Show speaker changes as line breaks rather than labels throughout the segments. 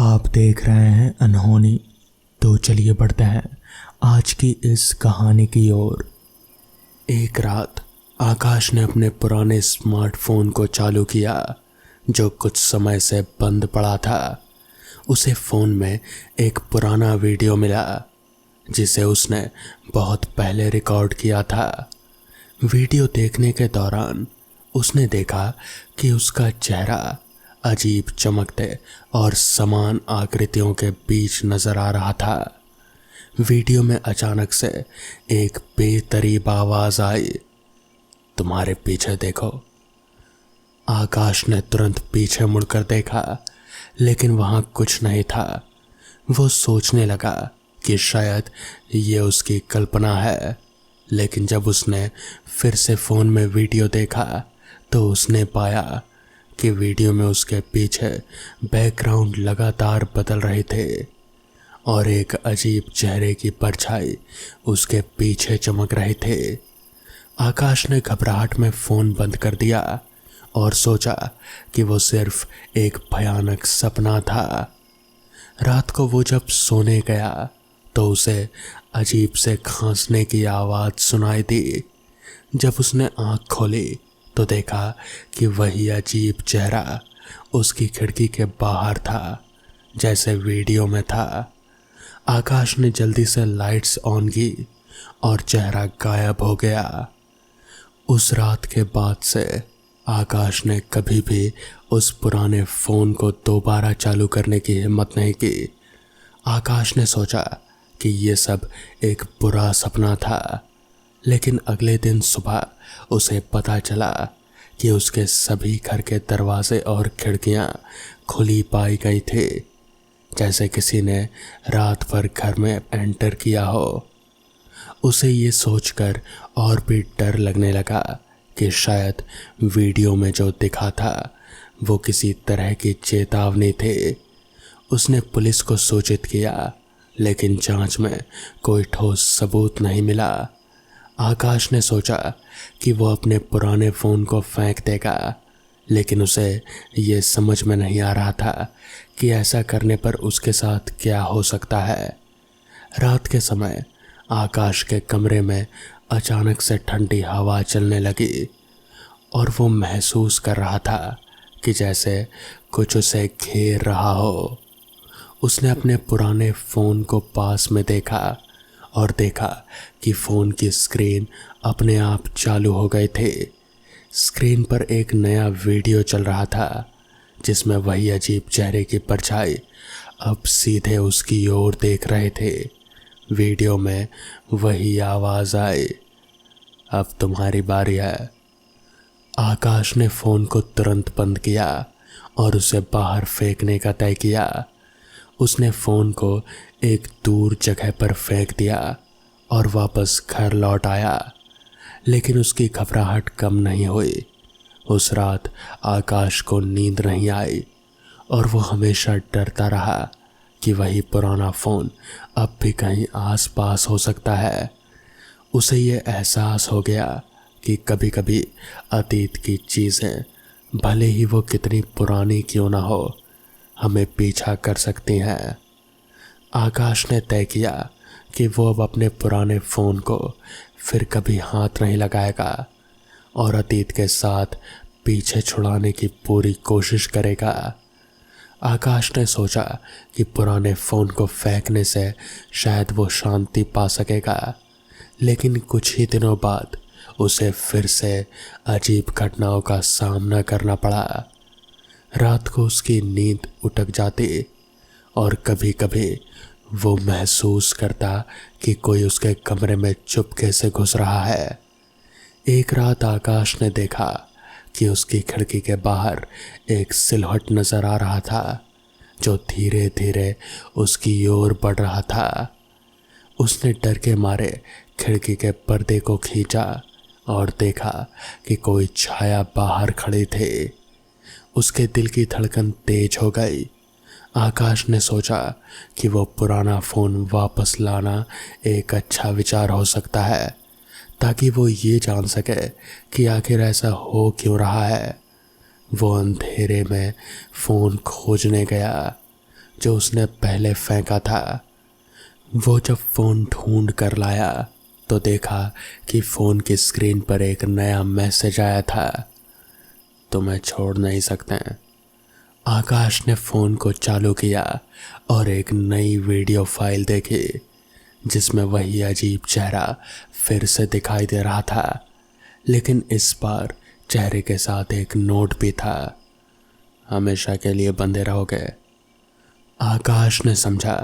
आप देख रहे हैं अनहोनी। तो चलिए बढ़ते हैं आज की इस कहानी की ओर। एक रात आकाश ने अपने पुराने स्मार्टफोन को चालू किया जो कुछ समय से बंद पड़ा था। उसे फ़ोन में एक पुराना वीडियो मिला जिसे उसने बहुत पहले रिकॉर्ड किया था। वीडियो देखने के दौरान उसने देखा कि उसका चेहरा अजीब चमकते और समान आकृतियों के बीच नजर आ रहा था। वीडियो में अचानक से एक बेतरीब आवाज आई, तुम्हारे पीछे देखो। आकाश ने तुरंत पीछे मुड़कर देखा लेकिन वहां कुछ नहीं था। वो सोचने लगा कि शायद ये उसकी कल्पना है, लेकिन जब उसने फिर से फ़ोन में वीडियो देखा तो उसने पाया कि वीडियो में उसके पीछे बैकग्राउंड लगातार बदल रहे थे और एक अजीब चेहरे की परछाई उसके पीछे चमक रहे थे। आकाश ने घबराहट में फ़ोन बंद कर दिया और सोचा कि वो सिर्फ एक भयानक सपना था। रात को वो जब सोने गया तो उसे अजीब से खांसने की आवाज़ सुनाई दी। जब उसने आँख खोली तो देखा कि वही अजीब चेहरा उसकी खिड़की के बाहर था जैसे वीडियो में था। आकाश ने जल्दी से लाइट्स ऑन की और चेहरा गायब हो गया। उस रात के बाद से आकाश ने कभी भी उस पुराने फ़ोन को दोबारा चालू करने की हिम्मत नहीं की। आकाश ने सोचा कि ये सब एक बुरा सपना था, लेकिन अगले दिन सुबह उसे पता चला कि उसके सभी घर के दरवाजे और खिड़कियां खुली पाई गई थी, जैसे किसी ने रात भर घर में एंटर किया हो। उसे ये सोचकर और भी डर लगने लगा कि शायद वीडियो में जो दिखा था वो किसी तरह की चेतावनी थी। उसने पुलिस को सूचित किया, लेकिन जांच में कोई ठोस सबूत नहीं मिला। आकाश ने सोचा कि वो अपने पुराने फ़ोन को फेंक देगा, लेकिन उसे ये समझ में नहीं आ रहा था कि ऐसा करने पर उसके साथ क्या हो सकता है। रात के समय आकाश के कमरे में अचानक से ठंडी हवा चलने लगी और वो महसूस कर रहा था कि जैसे कुछ उसे घेर रहा हो। उसने अपने पुराने फ़ोन को पास में देखा और देखा कि फ़ोन की स्क्रीन अपने आप चालू हो गए थे। स्क्रीन पर एक नया वीडियो चल रहा था जिसमें वही अजीब चेहरे की परछाई अब सीधे उसकी ओर देख रहे थे। वीडियो में वही आवाज़ आई, अब तुम्हारी बारी है। आकाश ने फ़ोन को तुरंत बंद किया और उसे बाहर फेंकने का तय किया। उसने फ़ोन को एक दूर जगह पर फेंक दिया और वापस घर लौट आया, लेकिन उसकी घबराहट कम नहीं हुई। उस रात आकाश को नींद नहीं आई और वो हमेशा डरता रहा कि वही पुराना फ़ोन अब भी कहीं आसपास हो सकता है। उसे ये एहसास हो गया कि कभी कभी अतीत की चीज़ें, भले ही वो कितनी पुरानी क्यों ना हो, हमें पीछा कर सकती हैं। आकाश ने तय किया कि वो अब अपने पुराने फ़ोन को फिर कभी हाथ नहीं लगाएगा और अतीत के साथ पीछे छुड़ाने की पूरी कोशिश करेगा। आकाश ने सोचा कि पुराने फ़ोन को फेंकने से शायद वो शांति पा सकेगा, लेकिन कुछ ही दिनों बाद उसे फिर से अजीब घटनाओं का सामना करना पड़ा। रात को उसकी नींद उटक जाती और कभी कभी वो महसूस करता कि कोई उसके कमरे में चुपके से घुस रहा है। एक रात आकाश ने देखा कि उसकी खिड़की के बाहर एक सिलहट नजर आ रहा था जो धीरे धीरे उसकी ओर बढ़ रहा था। उसने डर के मारे खिड़की के पर्दे को खींचा और देखा कि कोई छाया बाहर खड़ी थी। उसके दिल की धड़कन तेज हो गई। आकाश ने सोचा कि वो पुराना फ़ोन वापस लाना एक अच्छा विचार हो सकता है, ताकि वो ये जान सके कि आखिर ऐसा हो क्यों रहा है। वो अंधेरे में फ़ोन खोजने गया। जो उसने पहले फेंका था। वो जब फ़ोन ढूंढ कर लाया तो देखा कि फ़ोन की स्क्रीन पर एक नया मैसेज आया था, तुम्हें छोड़ नहीं सकते। आकाश ने फ़ोन को चालू किया और एक नई वीडियो फाइल देखी जिसमें वही अजीब चेहरा फिर से दिखाई दे रहा था, लेकिन इस बार चेहरे के साथ एक नोट भी था, हमेशा के लिए बंधे रहोगे। आकाश ने समझा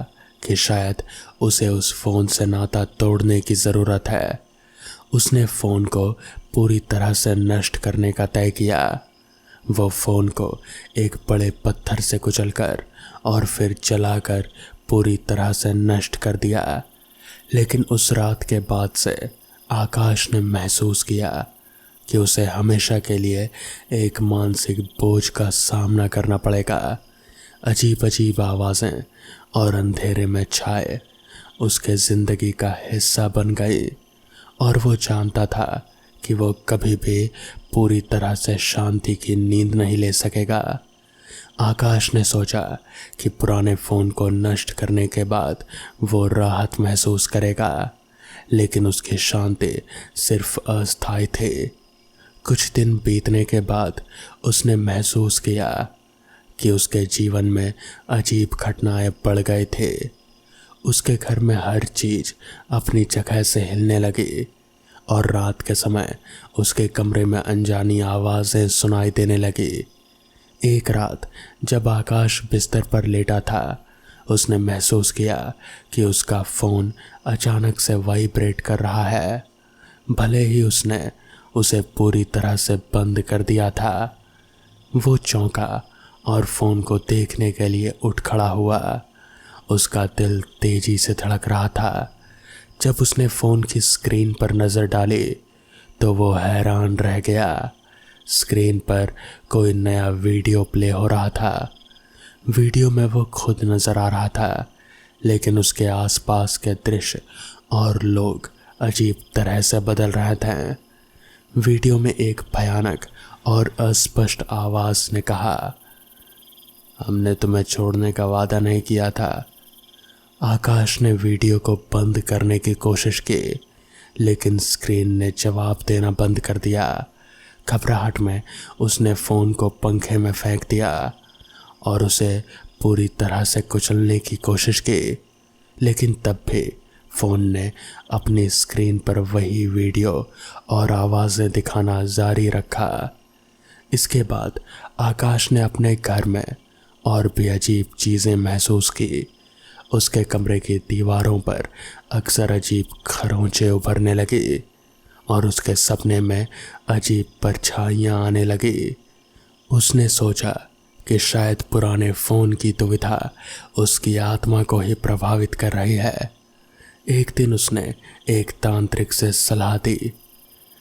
कि शायद उसे उस फ़ोन से नाता तोड़ने की ज़रूरत है। उसने फ़ोन को पूरी तरह से नष्ट करने का तय किया। वो फ़ोन को एक बड़े पत्थर से कुचलकर और फिर जलाकर पूरी तरह से नष्ट कर दिया। लेकिन उस रात के बाद से आकाश ने महसूस किया कि उसे हमेशा के लिए एक मानसिक बोझ का सामना करना पड़ेगा। अजीब अजीब आवाज़ें और अंधेरे में छाए उसके ज़िंदगी का हिस्सा बन गई और वो जानता था कि वो कभी भी पूरी तरह से शांति की नींद नहीं ले सकेगा। आकाश ने सोचा कि पुराने फ़ोन को नष्ट करने के बाद वो राहत महसूस करेगा, लेकिन उसकी शांति सिर्फ अस्थायी थी। कुछ दिन बीतने के बाद उसने महसूस किया कि उसके जीवन में अजीब घटनाएं बढ़ गए थे। उसके घर में हर चीज़ अपनी जगह से हिलने लगी और रात के समय उसके कमरे में अनजानी आवाज़ें सुनाई देने लगी। एक रात जब आकाश बिस्तर पर लेटा था, उसने महसूस किया कि उसका फ़ोन अचानक से वाइब्रेट कर रहा है। भले ही उसने उसे पूरी तरह से बंद कर दिया था। वो चौंका और फ़ोन को देखने के लिए उठ खड़ा हुआ। उसका दिल तेज़ी से धड़क रहा था। जब उसने फ़ोन की स्क्रीन पर नज़र डाली तो वो हैरान रह गया। स्क्रीन पर कोई नया वीडियो प्ले हो रहा था। वीडियो में वो खुद नज़र आ रहा था, लेकिन उसके आसपास के दृश्य और लोग अजीब तरह से बदल रहे थे। वीडियो में एक भयानक और अस्पष्ट आवाज़ ने कहा, हमने तुम्हें छोड़ने का वादा नहीं किया था। आकाश ने वीडियो को बंद करने की कोशिश की, लेकिन स्क्रीन ने जवाब देना बंद कर दिया। घबराहट में उसने फ़ोन को पंखे में फेंक दिया और उसे पूरी तरह से कुचलने की कोशिश की, लेकिन तब भी फ़ोन ने अपनी स्क्रीन पर वही वीडियो और आवाज़ें दिखाना जारी रखा। इसके बाद आकाश ने अपने घर में और भी अजीब चीज़ें महसूस की। उसके कमरे की दीवारों पर अक्सर अजीब खरोंचें उभरने लगी और उसके सपने में अजीब परछाइयाँ आने लगी। उसने सोचा कि शायद पुराने फ़ोन की दुविधा उसकी आत्मा को ही प्रभावित कर रही है। एक दिन उसने एक तांत्रिक से सलाह दी,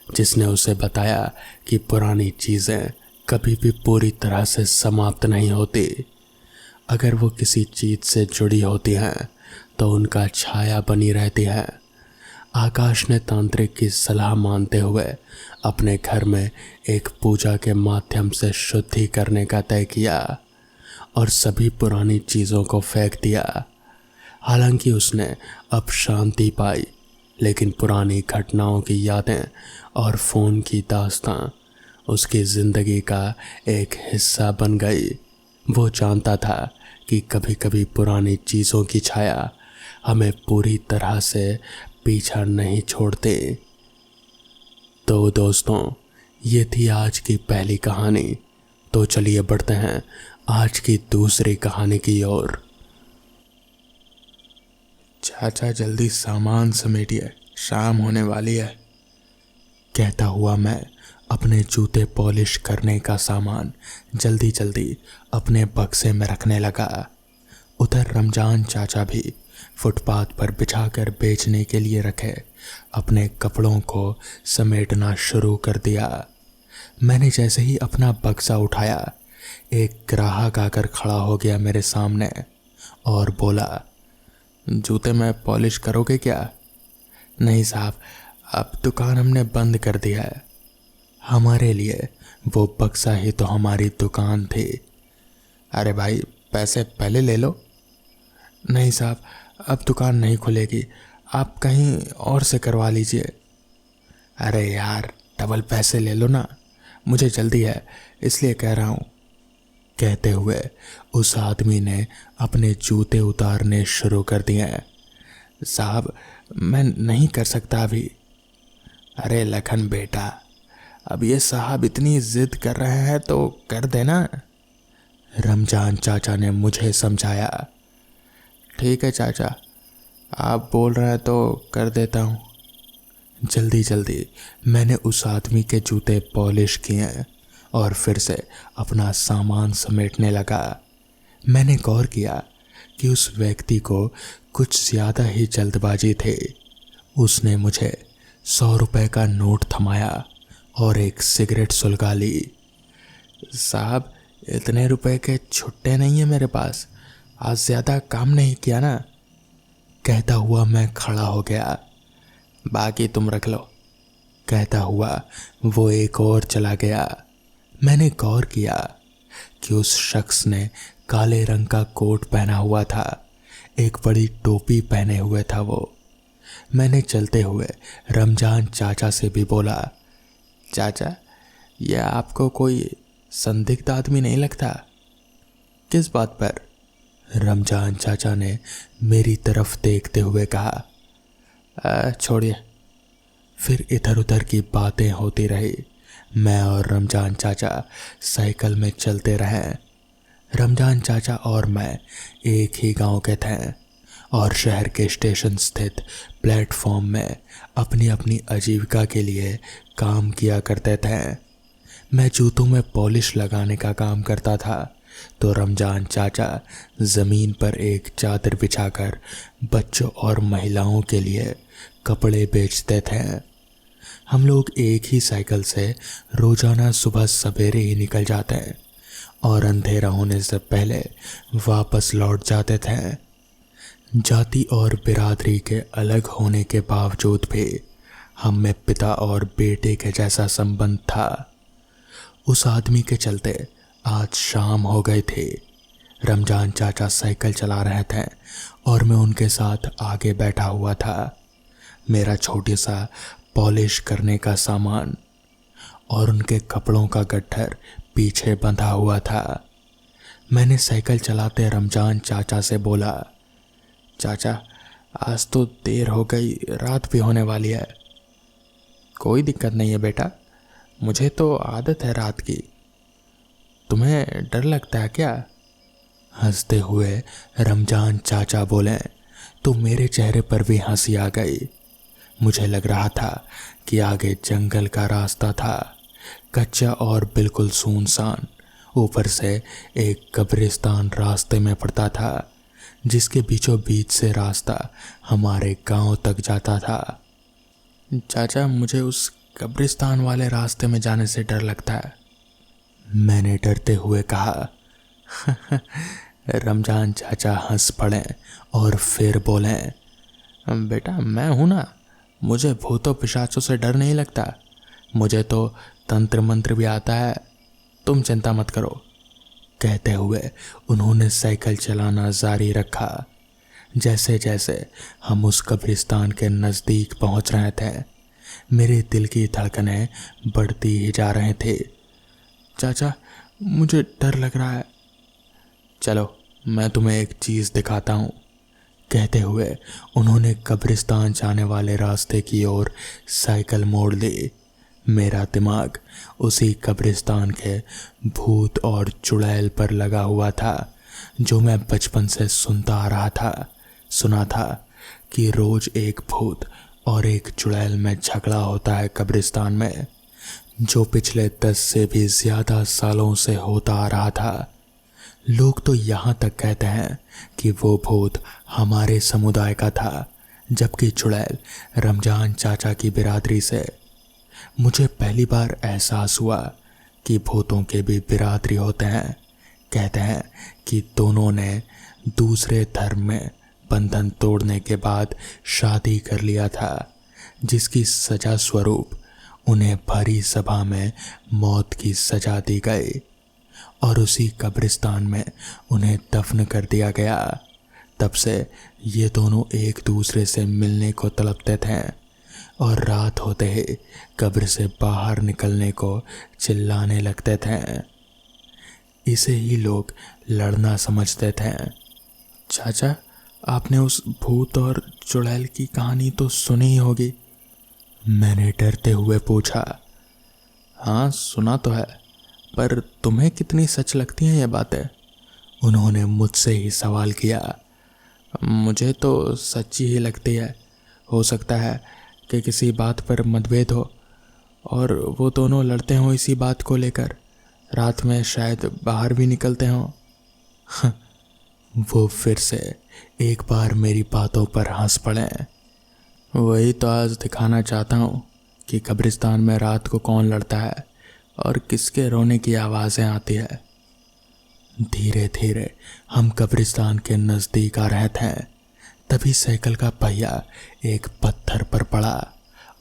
जिसने उसे बताया कि पुरानी चीज़ें कभी भी पूरी तरह से समाप्त नहीं होती। अगर वो किसी चीज़ से जुड़ी होती हैं तो उनका छाया बनी रहती है। आकाश ने तांत्रिक की सलाह मानते हुए अपने घर में एक पूजा के माध्यम से शुद्धि करने का तय किया और सभी पुरानी चीज़ों को फेंक दिया। हालांकि उसने अब शांति पाई, लेकिन पुरानी घटनाओं की यादें और फ़ोन की दास्तां उसकी ज़िंदगी का एक हिस्सा बन गई। वो जानता था कि कभी कभी पुरानी चीज़ों की छाया हमें पूरी तरह से पीछा नहीं छोड़ते। तो दोस्तों, ये थी आज की पहली कहानी। तो चलिए बढ़ते हैं आज की दूसरी कहानी की ओर। चाचा जल्दी सामान समेटिए, शाम होने वाली है, कहता हुआ मैं अपने जूते पॉलिश करने का सामान जल्दी जल्दी अपने बक्से में रखने लगा। उधर रमजान चाचा भी फुटपाथ पर बिछाकर बेचने के लिए रखे अपने कपड़ों को समेटना शुरू कर दिया। मैंने जैसे ही अपना बक्सा उठाया, एक ग्राहक आकर खड़ा हो गया मेरे सामने और बोला, जूते में पॉलिश करोगे क्या? नहीं साहब, अब दुकान हमने बंद कर दिया है। हमारे लिए वो बक्सा ही तो हमारी दुकान थी। अरे भाई, पैसे पहले ले लो, नहीं साहब, अब दुकान नहीं खुलेगी, आप कहीं और से करवा लीजिए। अरे यार, डबल पैसे ले लो ना, मुझे जल्दी है इसलिए कह रहा हूँ। कहते हुए उस आदमी ने अपने जूते उतारने शुरू कर दिए। साहब, मैं नहीं कर सकता अभी। अरे लखन बेटा, अब ये साहब इतनी जिद कर रहे हैं तो कर देना। रमजान चाचा ने मुझे समझाया। ठीक है चाचा, आप बोल रहे हैं तो कर देता हूँ। जल्दी जल्दी मैंने उस आदमी के जूते पॉलिश किए और फिर से अपना सामान समेटने लगा। मैंने गौर किया कि उस व्यक्ति को कुछ ज़्यादा ही जल्दबाजी थी। उसने मुझे 100 रुपए का नोट थमाया और एक सिगरेट सुलगा ली। साहब, इतने रुपए के छुट्टे नहीं है मेरे पास, आज ज़्यादा काम नहीं किया ना। कहता हुआ मैं खड़ा हो गया। बाकी तुम रख लो, कहता हुआ वो एक और चला गया। मैंने गौर किया कि उस शख्स ने काले रंग का कोट पहना हुआ था, एक बड़ी टोपी पहने हुए था वो। मैंने चलते हुए रमजान चाचा से भी बोला, चाचा, यह आपको कोई संदिग्ध आदमी नहीं लगता? किस बात पर? रमजान चाचा ने मेरी तरफ देखते हुए कहा। छोड़िए। फिर इधर उधर की बातें होती रही। मैं और रमजान चाचा साइकिल में चलते रहे। रमजान चाचा और मैं एक ही गांव के थे और शहर के स्टेशन स्थित प्लेटफॉर्म में अपनी अपनी आजीविका के लिए काम किया करते थे। मैं जूतों में पॉलिश लगाने का काम करता था तो रमजान चाचा ज़मीन पर एक चादर बिछाकर बच्चों और महिलाओं के लिए कपड़े बेचते थे। हम लोग एक ही साइकिल से रोजाना सुबह सवेरे ही निकल जाते हैं और अंधेरा होने से पहले वापस लौट जाते थे। जाति और बिरादरी के अलग होने के बावजूद भी हम में पिता और बेटे के जैसा संबंध था। उस आदमी के चलते आज शाम हो गई थी। रमजान चाचा साइकिल चला रहे थे और मैं उनके साथ आगे बैठा हुआ था। मेरा छोटे सा पॉलिश करने का सामान और उनके कपड़ों का गट्ठर पीछे बंधा हुआ था। मैंने साइकिल चलाते रमजान चाचा से बोला, चाचा, आज तो देर हो गई, रात भी होने वाली है। कोई दिक्कत नहीं है बेटा, मुझे तो आदत है रात की। तुम्हें डर लगता है क्या? हंसते हुए रमजान चाचा बोले तो मेरे चेहरे पर भी हंसी आ गई। मुझे लग रहा था कि आगे जंगल का रास्ता था, कच्चा और बिल्कुल सुनसान। ऊपर से एक कब्रिस्तान रास्ते में पड़ता था जिसके बीचों बीच से रास्ता हमारे गांव तक जाता था। चाचा, मुझे उस कब्रिस्तान वाले रास्ते में जाने से डर लगता है, मैंने डरते हुए कहा। रमजान चाचा हंस पड़े और फिर बोले, बेटा, मैं हूं ना, मुझे भूतों पिशाचों से डर नहीं लगता, मुझे तो तंत्र मंत्र भी आता है, तुम चिंता मत करो। कहते हुए उन्होंने साइकिल चलाना जारी रखा। जैसे जैसे हम उस कब्रिस्तान के नज़दीक पहुंच रहे थे मेरे दिल की धड़कनें बढ़ती ही जा रहे थे। चाचा, मुझे डर लग रहा है। चलो, मैं तुम्हें एक चीज़ दिखाता हूँ। कहते हुए उन्होंने कब्रिस्तान जाने वाले रास्ते की ओर साइकिल मोड़ ली। मेरा दिमाग उसी कब्रिस्तान के भूत और चुड़ैल पर लगा हुआ था जो मैं बचपन से सुनता आ रहा था। सुना था कि रोज एक भूत और एक चुड़ैल में झगड़ा होता है कब्रिस्तान में, जो पिछले 10 से भी ज़्यादा सालों से होता आ रहा था। लोग तो यहाँ तक कहते हैं कि वो भूत हमारे समुदाय का था, जबकि चुड़ैल रमजान चाचा की बिरादरी से। मुझे पहली बार एहसास हुआ कि भूतों के भी बिरादरी होते हैं। कहते हैं कि दोनों ने दूसरे धर्म में बंधन तोड़ने के बाद शादी कर लिया था, जिसकी सजा स्वरूप उन्हें भरी सभा में मौत की सजा दी गई और उसी कब्रिस्तान में उन्हें दफन कर दिया गया। तब से ये दोनों एक दूसरे से मिलने को तड़पते थे और रात होते ही कब्र से बाहर निकलने को चिल्लाने लगते थे। इसे ही लोग लड़ना समझते थे। चाचा, आपने उस भूत और चुड़ैल की कहानी तो सुनी ही होगी, मैंने डरते हुए पूछा। हाँ, सुना तो है, पर तुम्हें कितनी सच लगती हैं ये बातें, उन्होंने मुझसे ही सवाल किया। मुझे तो सच्ची ही लगती है। हो सकता है कि किसी बात पर मतभेद हो और वो दोनों लड़ते हों इसी बात को लेकर, रात में शायद बाहर भी निकलते हों। वो फिर से एक बार मेरी बातों पर हंस पड़े। वही तो आज दिखाना चाहता हूँ कि कब्रिस्तान में रात को कौन लड़ता है और किसके रोने की आवाज़ें आती है। धीरे धीरे हम कब्रिस्तान के नज़दीक आ रहे थे, तभी साइकिल का पहिया एक पत्थर पर पड़ा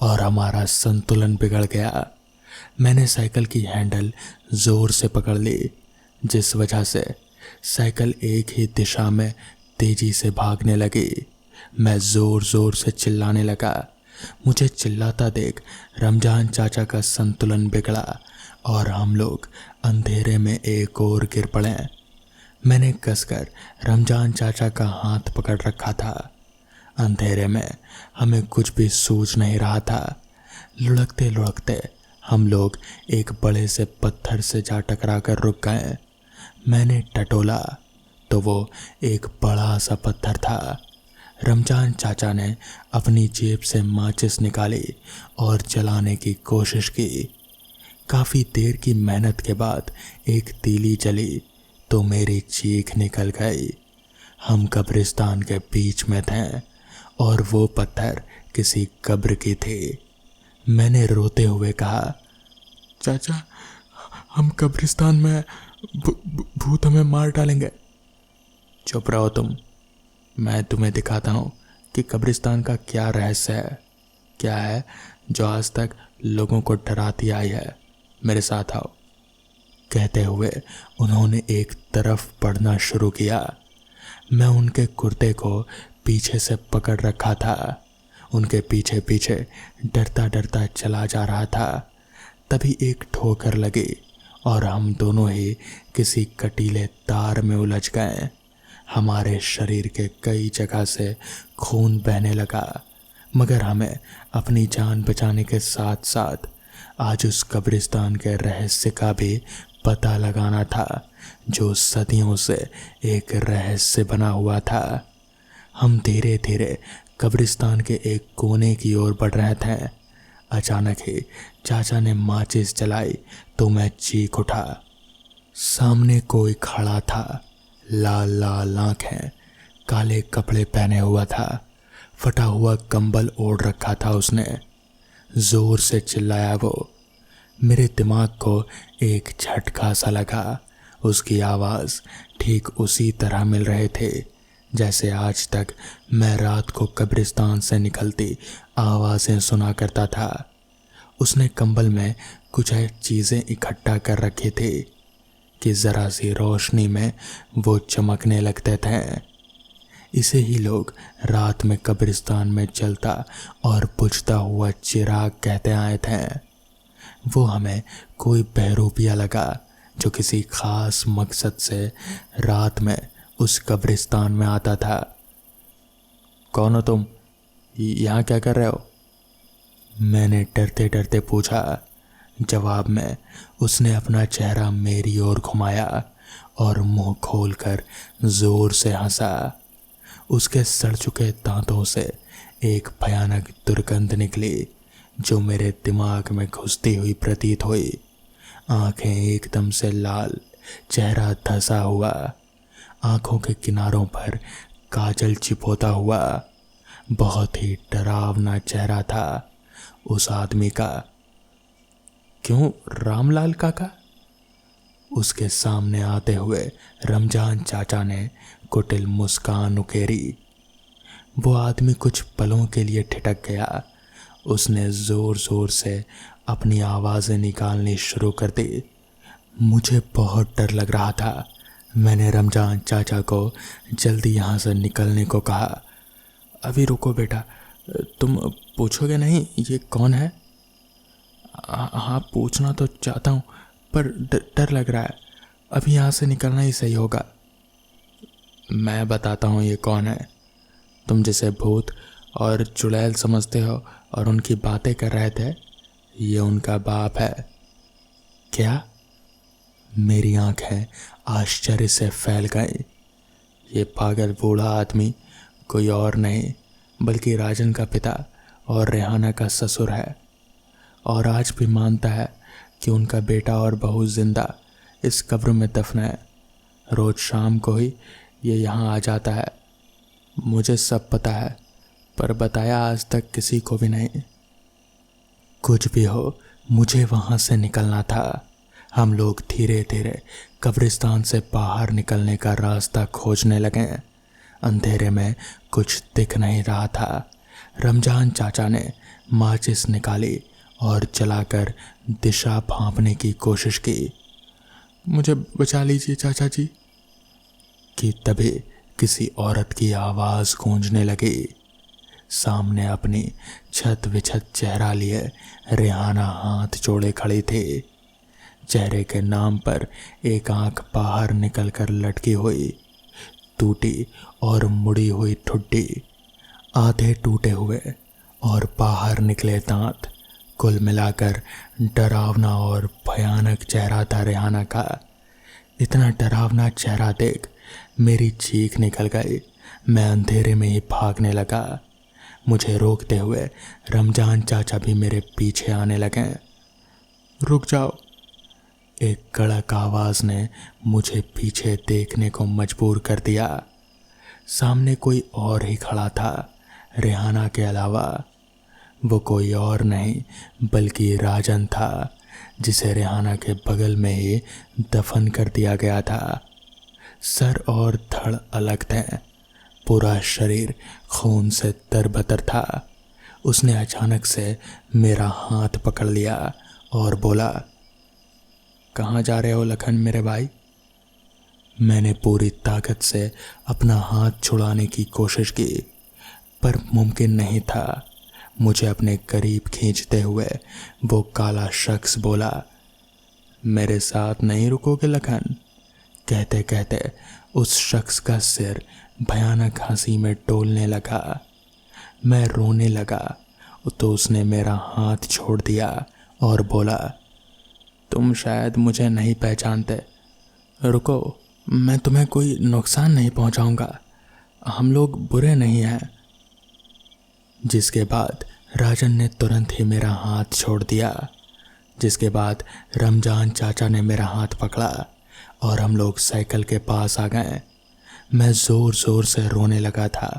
और हमारा संतुलन बिगड़ गया। मैंने साइकिल की हैंडल ज़ोर से पकड़ ली, जिस वजह से साइकिल एक ही दिशा में तेजी से भागने लगी। मैं ज़ोर ज़ोर से चिल्लाने लगा। मुझे चिल्लाता देख रमजान चाचा का संतुलन बिगड़ा और हम लोग अंधेरे में एक और गिर पड़े। मैंने कसकर रमजान चाचा का हाथ पकड़ रखा था। अंधेरे में हमें कुछ भी सूझ नहीं रहा था। लुढ़कते लुढ़कते हम लोग एक बड़े से पत्थर से जा टकरा कर रुक गए। मैंने टटोला तो वो एक बड़ा सा पत्थर था। रमजान चाचा ने अपनी जेब से माचिस निकाली और जलाने की कोशिश की। काफ़ी देर की मेहनत के बाद एक तीली जली तो मेरी चीख निकल गई। हम कब्रिस्तान के बीच में थे और वो पत्थर किसी कब्र की थी। मैंने रोते हुए कहा, चाचा, हम कब्रिस्तान में भूत हमें मार डालेंगे। चुप रहो तुम, मैं तुम्हें दिखाता हूँ कि कब्रिस्तान का क्या रहस्य है, क्या है जो आज तक लोगों को डराती आई है। मेरे साथ आओ। कहते हुए उन्होंने एक तरफ बढ़ना शुरू किया। मैं उनके कुर्ते को पीछे से पकड़ रखा था, उनके पीछे पीछे डरता डरता चला जा रहा था। तभी एक ठोकर लगी और हम दोनों ही किसी कटीले तार में उलझ गए। हमारे शरीर के कई जगह से खून बहने लगा, मगर हमें अपनी जान बचाने के साथ साथ आज उस कब्रिस्तान के रहस्य का भी पता लगाना था, जो सदियों से एक रहस्य बना हुआ था। हम धीरे धीरे कब्रिस्तान के एक कोने की ओर बढ़ रहे थे। अचानक ही चाचा ने माचिस जलाई तो मैं चीख उठा। सामने कोई खड़ा था, लाल लाल आंखें, काले कपड़े पहने हुआ था, फटा हुआ कंबल ओढ़ रखा था उसने। जोर से चिल्लाया वो। मेरे दिमाग को एक झटका सा लगा। उसकी आवाज़ ठीक उसी तरह मिल रहे थे जैसे आज तक मैं रात को कब्रिस्तान से निकलती आवाज़ें सुना करता था। उसने कंबल में कुछ चीज़ें इकट्ठा कर रखी थी कि ज़रा सी रोशनी में वो चमकने लगते थे। इसे ही लोग रात में कब्रिस्तान में जलता और बुझता हुआ चिराग कहते आए थे। वो हमें कोई बहरूपिया लगा जो किसी खास मकसद से रात में उस कब्रिस्तान में आता था। कौन हो तुम? यहाँ क्या कर रहे हो? मैंने डरते डरते पूछा। जवाब में उसने अपना चेहरा मेरी ओर घुमाया और मुंह खोलकर जोर से हंसा। उसके सड़ चुके दांतों से एक भयानक दुर्गंध निकली जो मेरे दिमाग में घुसती हुई प्रतीत हुई। आंखें एकदम से लाल, चेहरा धंसा हुआ, आंखों के किनारों पर काजल चिपोता हुआ। बहुत ही डरावना चेहरा था उस आदमी का। क्यों रामलाल काका? उसके सामने आते हुए रमजान चाचा ने कुटिल मुस्कान उकेरी। वो आदमी कुछ पलों के लिए ठिठक गया। उसने ज़ोर ज़ोर से अपनी आवाज़ें निकालनी शुरू कर दी। मुझे बहुत डर लग रहा था, मैंने रमजान चाचा को जल्दी यहाँ से निकलने को कहा। अभी रुको बेटा, तुम पूछोगे नहीं ये कौन है? हाँ पूछना तो चाहता हूँ, पर डर लग रहा है। अभी यहाँ से निकलना ही सही होगा। मैं बताता हूँ ये कौन है। तुम जिसे भूत और चुड़ैल समझते हो और उनकी बातें कर रहे थे, ये उनका बाप है। क्या? मेरी आंखें आश्चर्य से फैल गई। ये पागल बूढ़ा आदमी कोई और नहीं बल्कि राजन का पिता और रेहाना का ससुर है, और आज भी मानता है कि उनका बेटा और बहू जिंदा इस कब्र में दफन है। रोज शाम को ही ये यहाँ आ जाता है। मुझे सब पता है, पर बताया आज तक किसी को भी नहीं। कुछ भी हो, मुझे वहाँ से निकलना था। हम लोग धीरे धीरे कब्रिस्तान से बाहर निकलने का रास्ता खोजने लगे। अंधेरे में कुछ दिख नहीं रहा था। रमजान चाचा ने माचिस निकाली और जलाकर दिशा भांपने की कोशिश की। मुझे बचा लीजिए चाचा जी। कि तभी किसी औरत की आवाज़ गूंजने लगी। सामने अपनी छत विछत चेहरा लिए रेहाना हाथ जोड़े खड़ी थी। चेहरे के नाम पर एक आंख बाहर निकलकर लटकी हुई, टूटी और मुड़ी हुई ठुड्डी, आधे टूटे हुए और बाहर निकले दांत, कुल मिलाकर डरावना और भयानक चेहरा था रेहाना का। इतना डरावना चेहरा देख मेरी चीख निकल गई। मैं अंधेरे में ही भागने लगा। मुझे रोकते हुए रमजान चाचा भी मेरे पीछे आने लगे। रुक जाओ, एक कड़क आवाज़ ने मुझे पीछे देखने को मजबूर कर दिया। सामने कोई और ही खड़ा था, रेहाना के अलावा। वो कोई और नहीं बल्कि राजन था, जिसे रेहाना के बगल में ही दफन कर दिया गया था। सर और धड़ अलग थे, पूरा शरीर खून से तरबतर था। उसने अचानक से मेरा हाथ पकड़ लिया और बोला, कहाँ जा रहे हो लखन मेरे भाई? मैंने पूरी ताकत से अपना हाथ छुड़ाने की कोशिश की, पर मुमकिन नहीं था। मुझे अपने करीब खींचते हुए वो काला शख्स बोला, मेरे साथ नहीं रुकोगे लखन? कहते कहते उस शख्स का सिर भयानक हंसी में डोलने लगा। मैं रोने लगा तो उसने मेरा हाथ छोड़ दिया और बोला, तुम शायद मुझे नहीं पहचानते। रुको, मैं तुम्हें कोई नुकसान नहीं पहुंचाऊंगा। हम लोग बुरे नहीं हैं। जिसके बाद राजन ने तुरंत ही मेरा हाथ छोड़ दिया। जिसके बाद रमजान चाचा ने मेरा हाथ पकड़ा और हम लोग साइकिल के पास आ गए। मैं ज़ोर ज़ोर से रोने लगा था।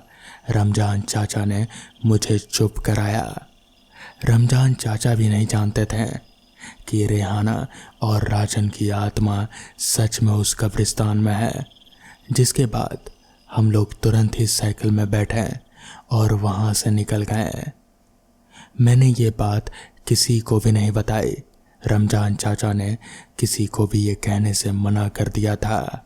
रमजान चाचा ने मुझे चुप कराया। रमजान चाचा भी नहीं जानते थे कि रेहाना और राजन की आत्मा सच में उस कब्रिस्तान में है। जिसके बाद हम लोग तुरंत ही साइकिल में बैठे और वहाँ से निकल गए। मैंने ये बात किसी को भी नहीं बताई। रमजान चाचा ने किसी को भी ये कहने से मना कर दिया था।